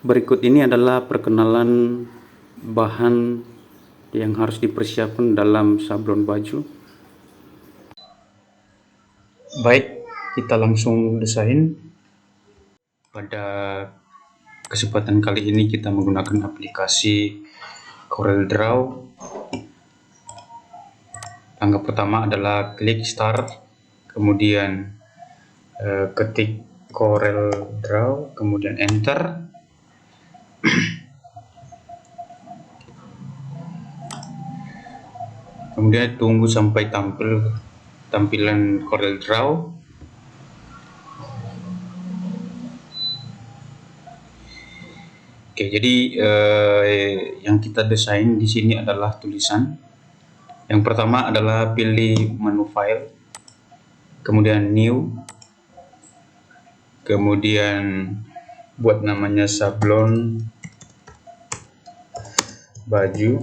Berikut ini adalah perkenalan bahan yang harus dipersiapkan dalam sablon baju. Baik, kita langsung desain. Pada kesempatan kali ini kita menggunakan aplikasi CorelDRAW. Langkah pertama adalah klik start, kemudian ketik CorelDRAW, kemudian enter. Kemudian tunggu sampai tampilan CorelDRAW. Oke, jadi yang kita desain di sini adalah tulisan. Yang pertama adalah pilih menu file, kemudian new, kemudian buat namanya sablon baju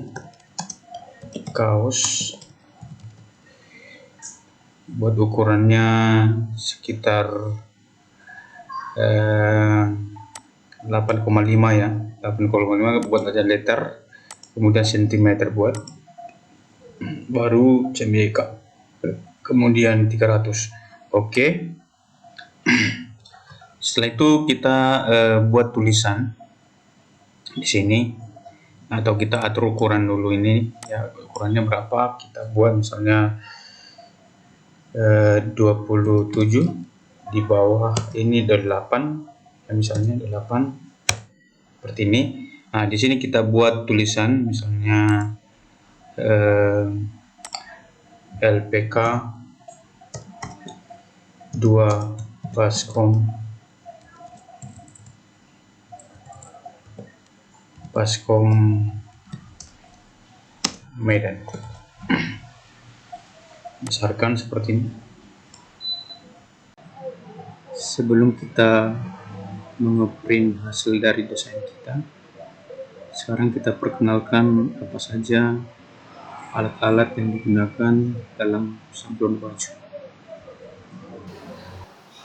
kaos, buat ukurannya sekitar 8,5 ya, 8,5 buat aja liter, kemudian cm buat, baru cmyk, kemudian 300. Oke. Setelah itu kita buat tulisan di sini, atau kita atur ukuran dulu ini ya, ukurannya berapa, kita buat misalnya 27, di bawah ini 8 ya, misalnya 8 seperti ini. Nah, di sini kita buat tulisan misalnya LPK 2 Baskom Medan. Besarkan seperti ini. Sebelum kita mengeprint hasil dari desain kita, sekarang kita perkenalkan apa saja alat-alat yang digunakan dalam sablon baju.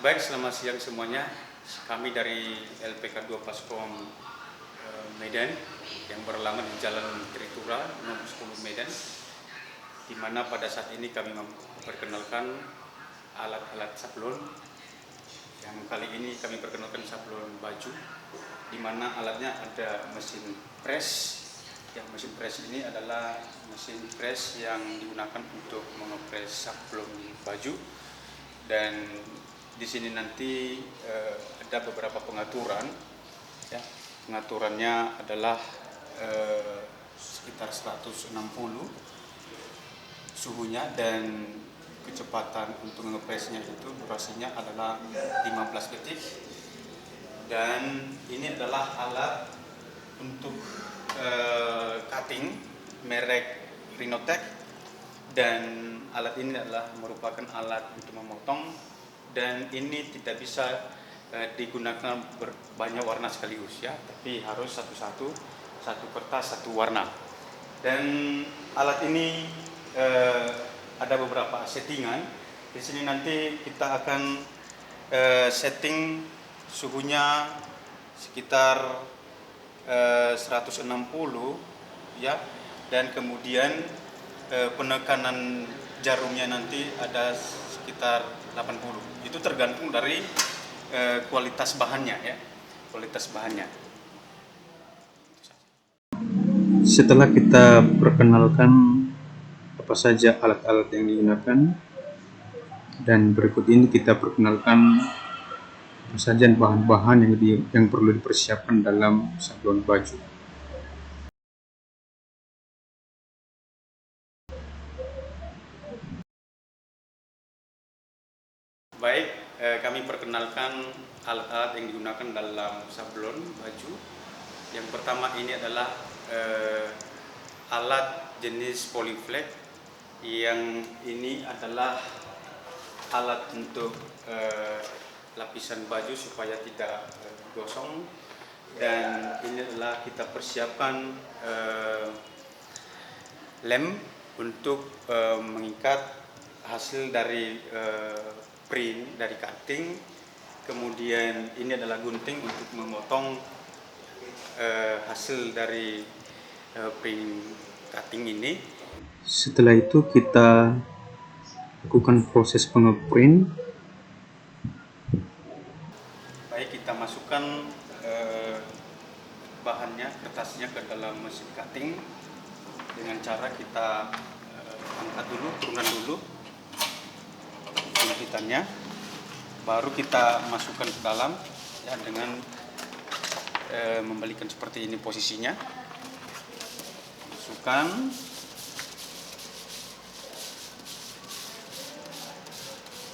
Baik, selamat siang semuanya. Kami dari LPK 2 Baskom Medan yang beralamat di Jalan Tritura nomor 10 Medan, di mana pada saat ini kami memperkenalkan alat-alat sablon. Yang kali ini kami perkenalkan sablon baju, di mana alatnya ada mesin press. Yang mesin press ini adalah mesin press yang digunakan untuk mengepres sablon baju, dan di sini nanti ada beberapa pengaturan ya. Pengaturannya adalah sekitar 160 suhunya, dan kecepatan untuk ngepresnya itu durasinya adalah 15 detik. Dan ini adalah alat untuk cutting merek Rhinotech, dan alat ini adalah merupakan alat untuk memotong, dan ini tidak bisa digunakan banyak warna sekaligus ya, tapi harus satu kertas satu warna. Dan alat ini ada beberapa settingan. Di sini nanti kita akan setting suhunya sekitar 160 ya, dan kemudian penekanan jarumnya nanti ada sekitar 80. Itu tergantung dari kualitas bahannya ya, kualitas bahannya. Setelah kita perkenalkan apa saja alat-alat yang digunakan, dan berikut ini kita perkenalkan apa saja bahan-bahan yang perlu dipersiapkan dalam sablon baju. Baik, kami perkenalkan alat-alat yang digunakan dalam sablon baju. Yang pertama ini adalah alat jenis polyflex. Yang ini adalah alat untuk lapisan baju supaya tidak gosong, dan ini adalah kita persiapkan lem untuk mengikat hasil dari print, dari cutting. Kemudian ini adalah gunting untuk memotong hasil dari print cutting ini. Setelah itu kita lakukan proses pengeprint. Baik, kita masukkan bahannya, kertasnya ke dalam mesin cutting dengan cara kita angkat dulu, turunkan dulu jempitannya, baru kita masukkan ke dalam ya, dengan membalikkan seperti ini posisinya. Masukkan,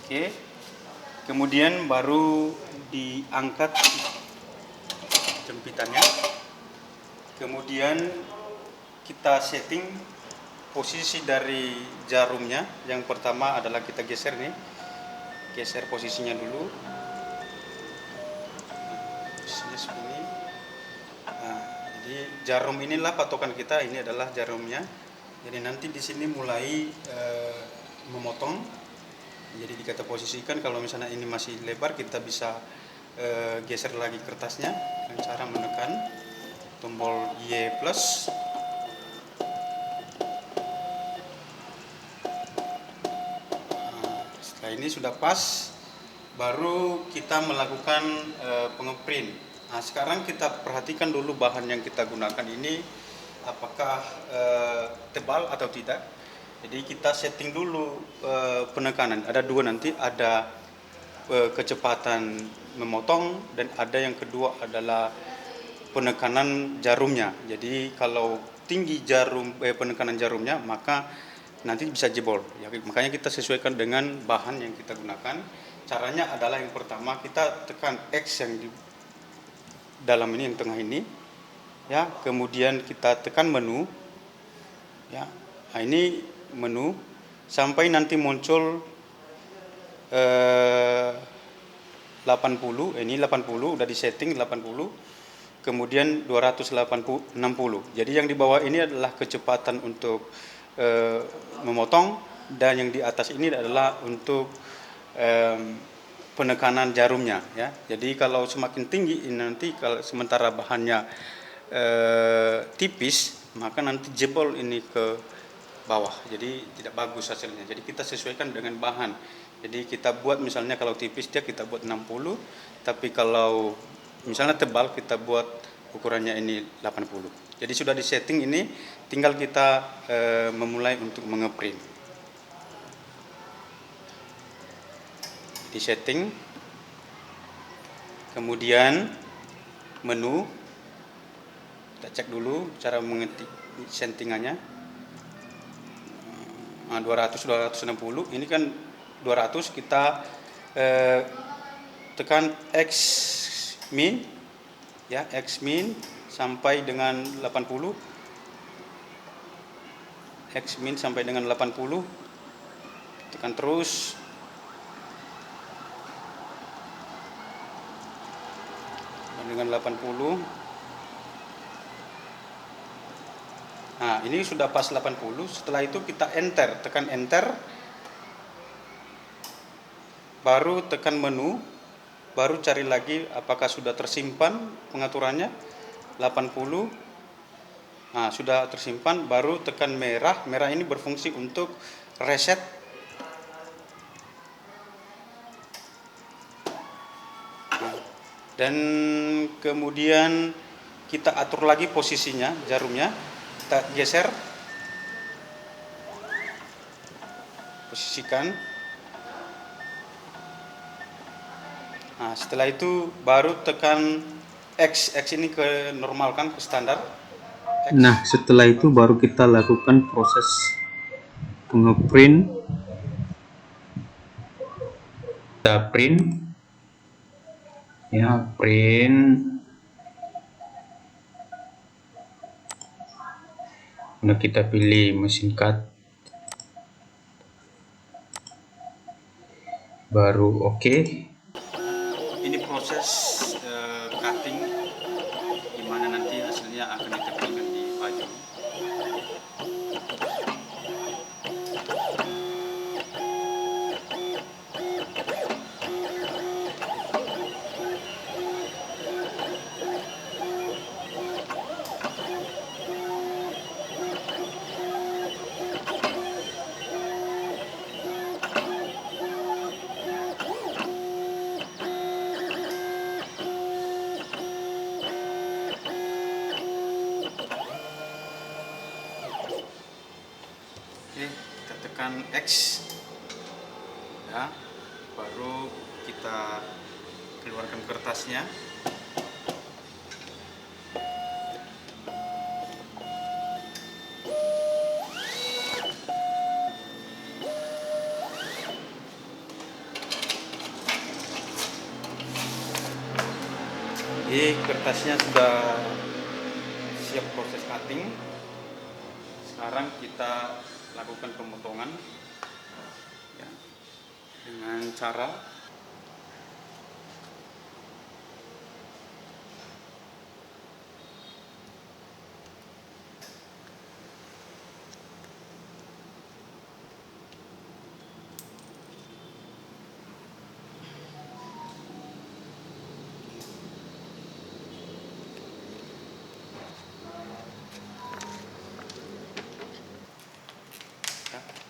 oke, kemudian baru diangkat jempitannya, kemudian kita setting posisi dari jarumnya. Yang pertama adalah kita geser nih, geser posisinya dulu, posisinya segini. Nah, jadi jarum inilah patokan kita, ini adalah jarumnya. Jadi nanti di sini mulai memotong. Jadi kita posisikan, kalau misalnya ini masih lebar, kita bisa geser lagi kertasnya dengan cara menekan tombol Y plus. Nah, ini sudah pas, baru kita melakukan pengeprint. Nah, sekarang kita perhatikan dulu bahan yang kita gunakan ini apakah tebal atau tidak. Jadi kita setting dulu penekanan. Ada dua nanti, ada kecepatan memotong dan ada yang kedua adalah penekanan jarumnya. Jadi kalau tinggi penekanan jarumnya, maka nanti bisa jebol. Ya, makanya kita sesuaikan dengan bahan yang kita gunakan. Caranya adalah yang pertama kita tekan X yang di dalam ini, yang tengah ini, ya. Kemudian kita tekan menu, ya. Nah, ini menu sampai nanti muncul 80. Ini 80 udah disetting 80. Kemudian 260. Jadi yang di bawah ini adalah kecepatan untuk memotong, dan yang di atas ini adalah untuk penekanan jarumnya, ya. Jadi kalau semakin tinggi ini nanti, kalau sementara bahannya tipis, maka nanti jebol ini ke bawah, jadi tidak bagus hasilnya. Jadi kita sesuaikan dengan bahan. Jadi kita buat misalnya kalau tipis dia kita buat 60, tapi kalau misalnya tebal kita buat ukurannya ini 80. Jadi sudah disetting ini, tinggal kita memulai untuk mengeprint. Di setting, kemudian menu, kita cek dulu cara mengetik settingannya. 200 260, ini kan 200, kita tekan X min, ya, X min sampai dengan 80, X min sampai dengan 80, tekan terus. Dengan 80. Nah, ini sudah pas 80. Setelah itu kita enter, tekan enter, baru tekan menu, baru cari lagi apakah sudah tersimpan pengaturannya 80. Nah, sudah tersimpan, baru tekan merah. Merah ini berfungsi untuk reset. Dan kemudian kita atur lagi posisinya jarumnya, kita geser, posisikan. Nah, setelah itu baru tekan X. X ini ke normalkan ke standar. X. Nah, setelah itu baru kita lakukan proses pengeprint. Kita print, ya, print. Nah, kita pilih mesin cut, baru oke. Ini proses cutting, dimana nanti hasilnya akan ditempelkan di baju. tekan X ya, baru kita keluarkan kertasnya. Kertasnya sudah siap proses cutting. Sekarang kita lakukan pemotongan ya, dengan cara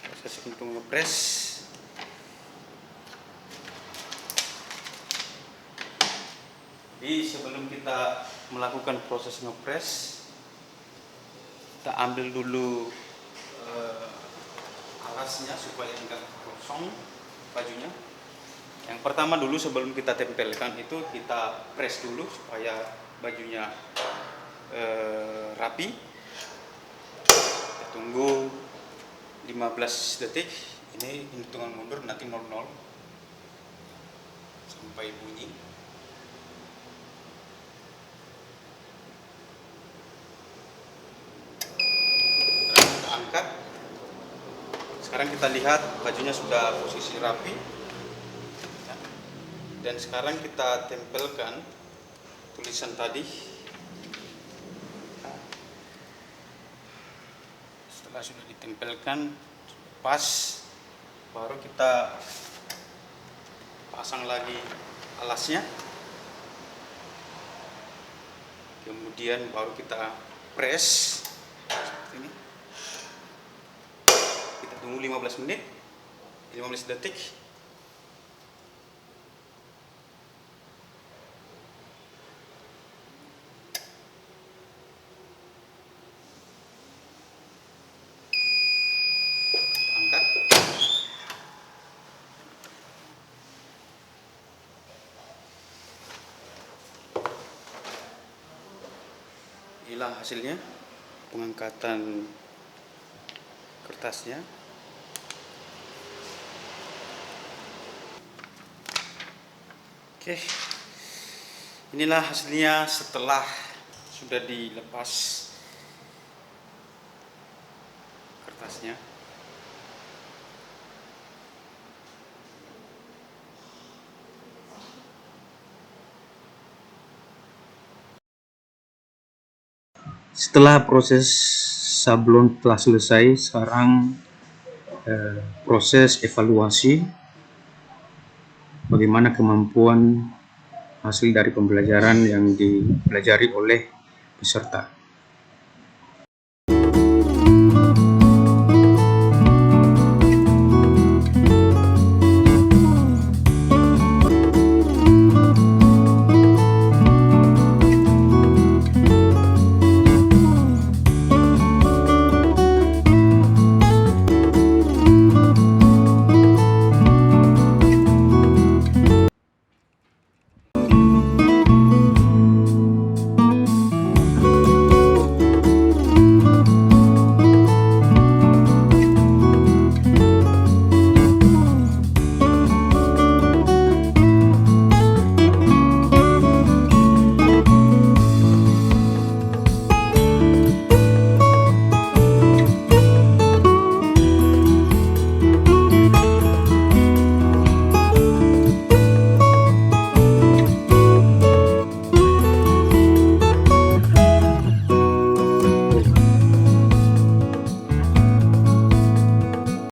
proses untuk ngepres. Jadi sebelum kita melakukan proses ngepres, kita ambil dulu alasnya supaya enggak kosong bajunya. Yang pertama dulu sebelum kita tempelkan itu kita press dulu supaya bajunya rapi. Kita tunggu 15 detik. Ini hitungan mundur, nanti 00 sampai bunyi. Terus kita angkat. Sekarang kita lihat bajunya sudah posisi rapi. Dan sekarang kita tempelkan tulisan tadi. Setelah sudah ditempelkan pas, baru kita pasang lagi alasnya. Kemudian baru kita press seperti ini. Kita tunggu 15 menit, 15 detik. Inilah hasilnya pengangkatan kertasnya. Oke, inilah hasilnya setelah sudah dilepas kertasnya. Setelah proses sablon telah selesai, sekarang proses evaluasi bagaimana kemampuan hasil dari pembelajaran yang dipelajari oleh peserta.